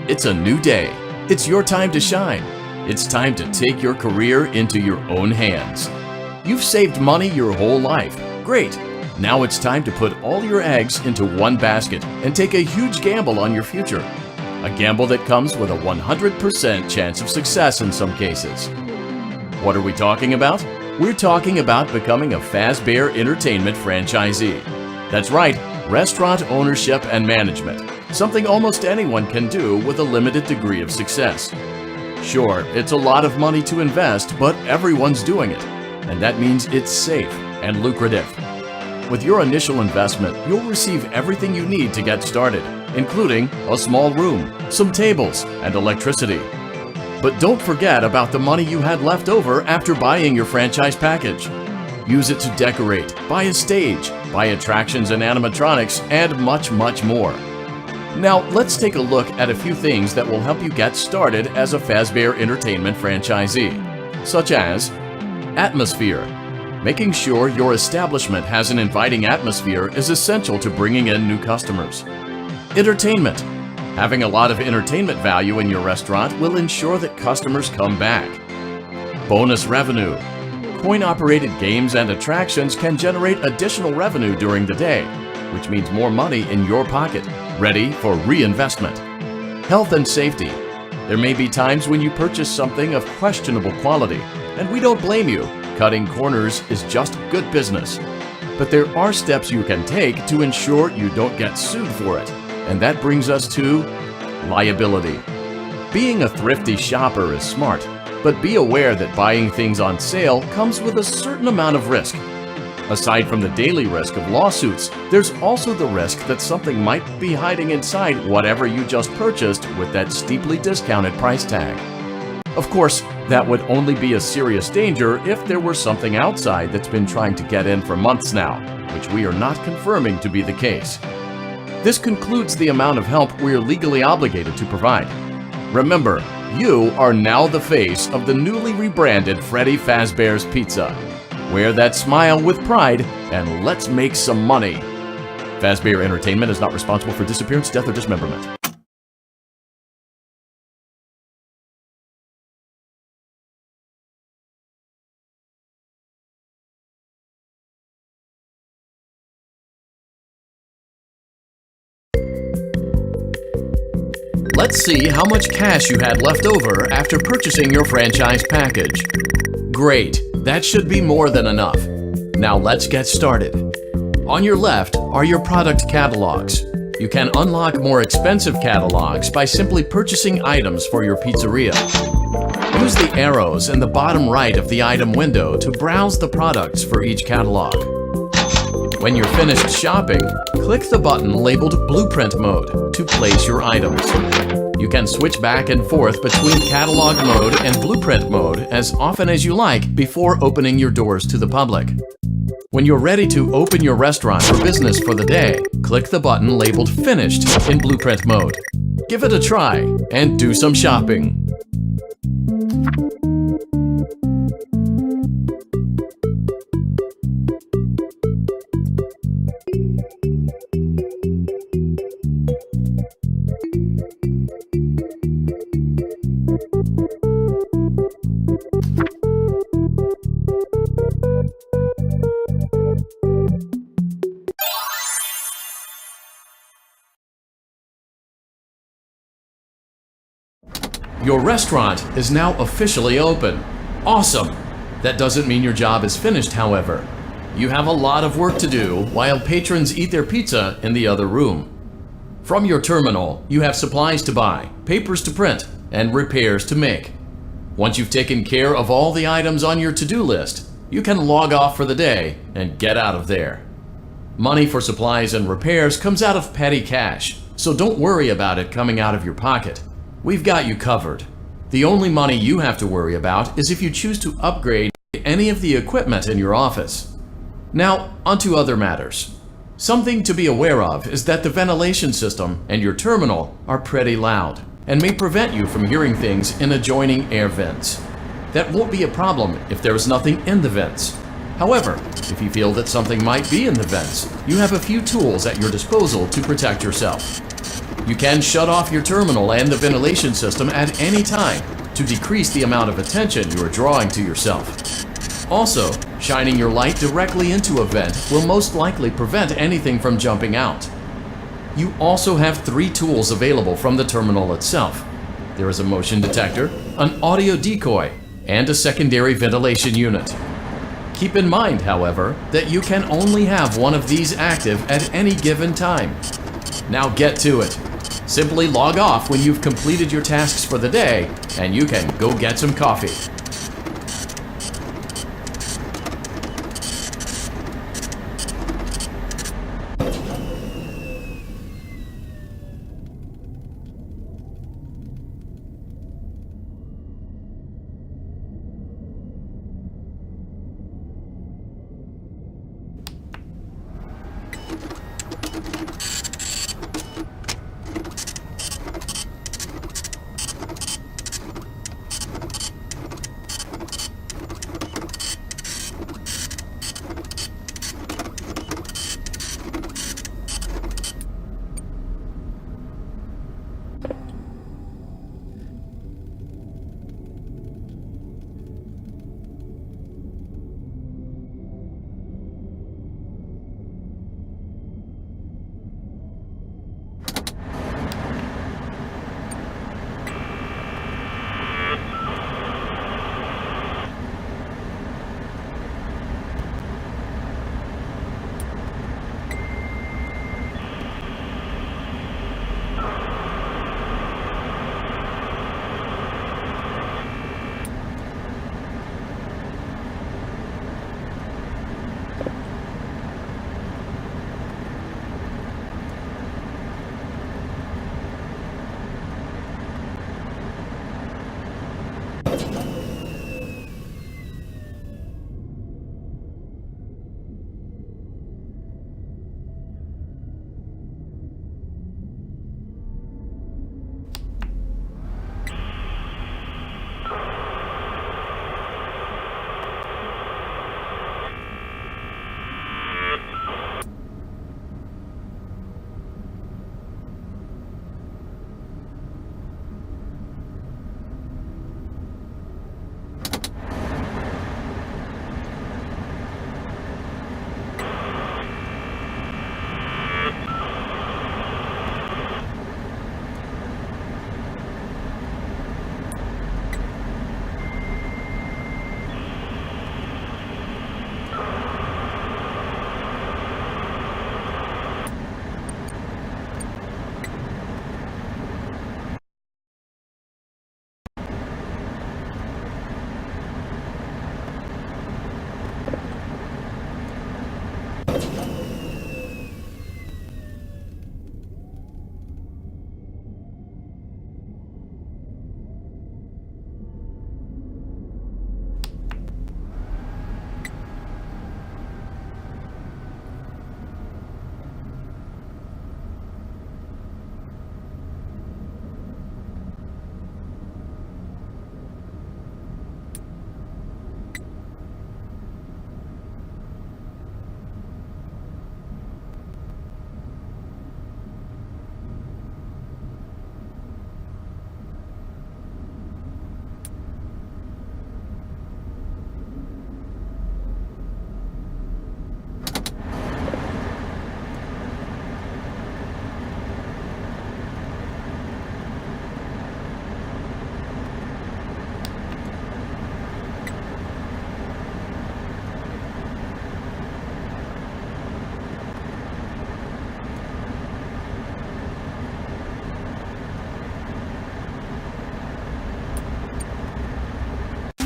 It's a new day. It's your time to shine. It's time to take your career into your own hands. You've saved money your whole life. Great. Now it's time to put all your eggs into one basket and take a huge gamble on your future. A gamble that comes with a 100% chance of success in some cases. What are we talking about? We're talking about becoming a Fazbear Entertainment franchisee. That's right, restaurant ownership and management. Something almost anyone can do with a limited degree of success. Sure, it's a lot of money to invest, but everyone's doing it. And that means it's safe and lucrative. With your initial investment, you'll receive everything you need to get started, including a small room, some tables, and electricity. But don't forget about the money you had left over after buying your franchise package. Use it to decorate, buy a stage, buy attractions and animatronics, and much, much more. Now, let's take a look at a few things that will help you get started as a Fazbear Entertainment franchisee, such as atmosphere. Making sure your establishment has an inviting atmosphere is essential to bringing in new customers. Entertainment. Having a lot of entertainment value in your restaurant will ensure that customers come back. Bonus revenue. Coin-operated games and attractions can generate additional revenue during the day, which means more money in your pocket, ready for reinvestment. Health and safety. There may be times when you purchase something of questionable quality, and we don't blame you. Cutting corners is just good business. But there are steps you can take to ensure you don't get sued for it, and that brings us to liability. Being a thrifty shopper is smart, but be aware that buying things on sale comes with a certain amount of risk. Aside from the daily risk of lawsuits, there's also the risk that something might be hiding inside whatever you just purchased with that steeply discounted price tag. Of course, that would only be a serious danger if there were something outside that's been trying to get in for months now, which we are not confirming to be the case. This concludes the amount of help we are legally obligated to provide. Remember, you are now the face of the newly rebranded Freddy Fazbear's Pizza. Wear that smile with pride, and let's make some money. Fazbear Entertainment is not responsible for disappearance, death, or dismemberment. Let's see how much cash you had left over after purchasing your franchise package. Great, that should be more than enough. Now let's get started. On your left are your product catalogs. You can unlock more expensive catalogs by simply purchasing items for your pizzeria. Use the arrows in the bottom right of the item window to browse the products for each catalog. When you're finished shopping, click the button labeled Blueprint Mode to place your items. You can switch back and forth between Catalog Mode and Blueprint Mode as often as you like before opening your doors to the public. When you're ready to open your restaurant or business for the day, click the button labeled Finished in Blueprint Mode. Give it a try and do some shopping. Your restaurant is now officially open. Awesome! That doesn't mean your job is finished, however. You have a lot of work to do while patrons eat their pizza in the other room. From your terminal, you have supplies to buy, papers to print, and repairs to make. Once you've taken care of all the items on your to-do list, you can log off for the day and get out of there. Money for supplies and repairs comes out of petty cash, so don't worry about it coming out of your pocket. We've got you covered. The only money you have to worry about is if you choose to upgrade any of the equipment in your office. Now, onto other matters. Something to be aware of is that the ventilation system and your terminal are pretty loud. and may prevent you from hearing things in adjoining air vents. That won't be a problem if there is nothing in the vents. However, if you feel that something might be in the vents, you have a few tools at your disposal to protect yourself. You can shut off your terminal and the ventilation system at any time to decrease the amount of attention you are drawing to yourself. Also, shining your light directly into a vent will most likely prevent anything from jumping out. You also have 3 tools available from the terminal itself. There is a motion detector, an audio decoy, and a secondary ventilation unit. Keep in mind, however, that you can only have one of these active at any given time. Now get to it. Simply log off when you've completed your tasks for the day, and you can go get some coffee.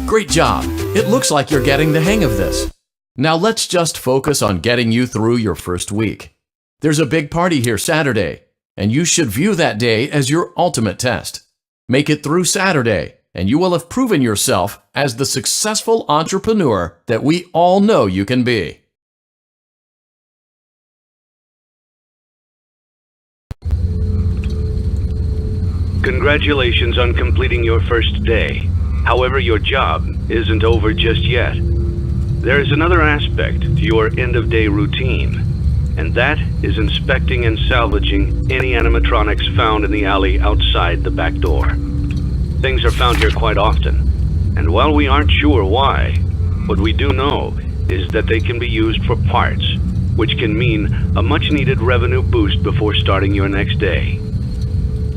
Great job! It looks like you're getting the hang of this. Now let's just focus on getting you through your first week. There's a big party here Saturday, and you should view that day as your ultimate test. Make it through Saturday, and you will have proven yourself as the successful entrepreneur that we all know you can be. Congratulations on completing your first day. However, your job isn't over just yet. There is another aspect to your end-of-day routine, and that is inspecting and salvaging any animatronics found in the alley outside the back door. Things are found here quite often, and while we aren't sure why, what we do know is that they can be used for parts, which can mean a much-needed revenue boost before starting your next day.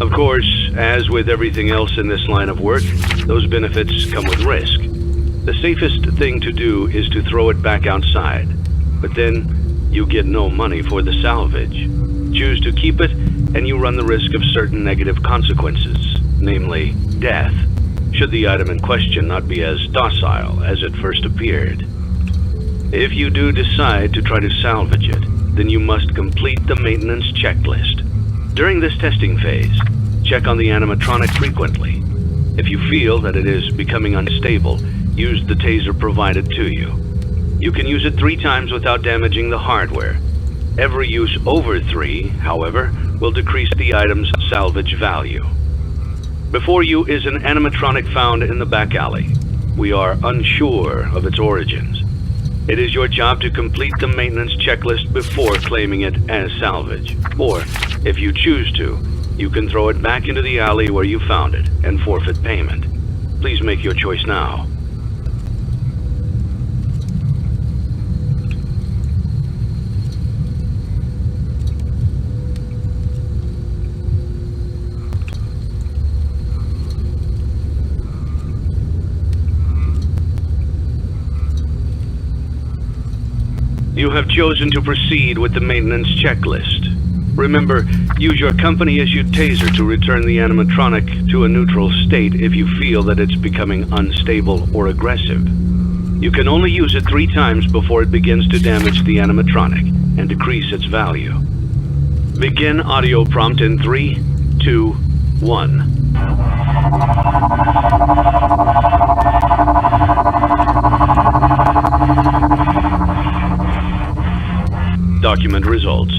Of course, as with everything else in this line of work, those benefits come with risk. The safest thing to do is to throw it back outside, but then you get no money for the salvage. Choose to keep it, and you run the risk of certain negative consequences, namely death, should the item in question not be as docile as it first appeared. If you do decide to try to salvage it, then you must complete the maintenance checklist. During this testing phase, check on the animatronic frequently. If you feel that it is becoming unstable, use the taser provided to you. You can use it 3 times without damaging the hardware. Every use over 3, however, will decrease the item's salvage value. Before you is an animatronic found in the back alley. We are unsure of its origins. It is your job to complete the maintenance checklist before claiming it as salvage. Or, if you choose to, you can throw it back into the alley where you found it and forfeit payment. Please make your choice now. You have chosen to proceed with the maintenance checklist. Remember, use your company-issued taser to return the animatronic to a neutral state if you feel that it's becoming unstable or aggressive. You can only use it 3 times before it begins to damage the animatronic and decrease its value. Begin audio prompt in 3, 2, 1. Document results.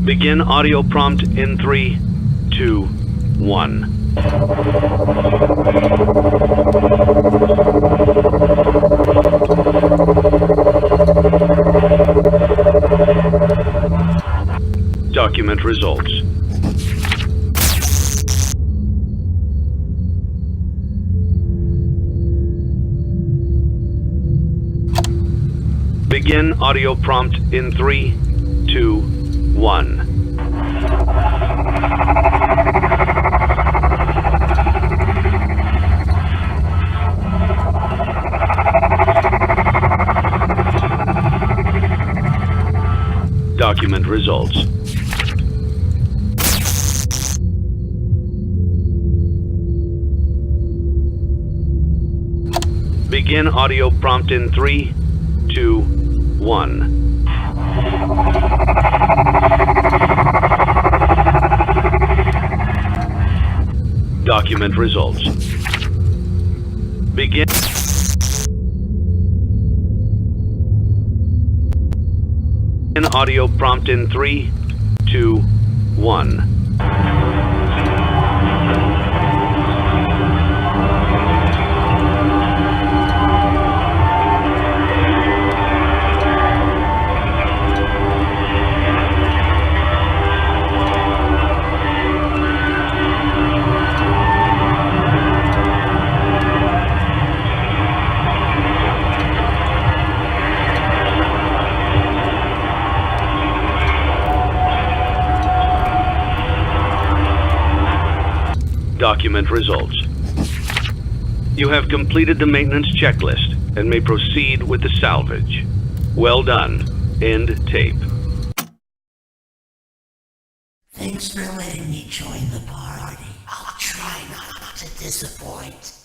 Begin audio prompt in 3, 2, 1. Document results. Begin audio prompt in 3, 2, 1. Document results. Begin audio prompt in 3, 2, 1. Document results. Begin audio prompt in 3, 2, 1. Document results. You have completed the maintenance checklist and may proceed with the salvage. Well done. End tape. Thanks for letting me join the party. I'll try not to disappoint.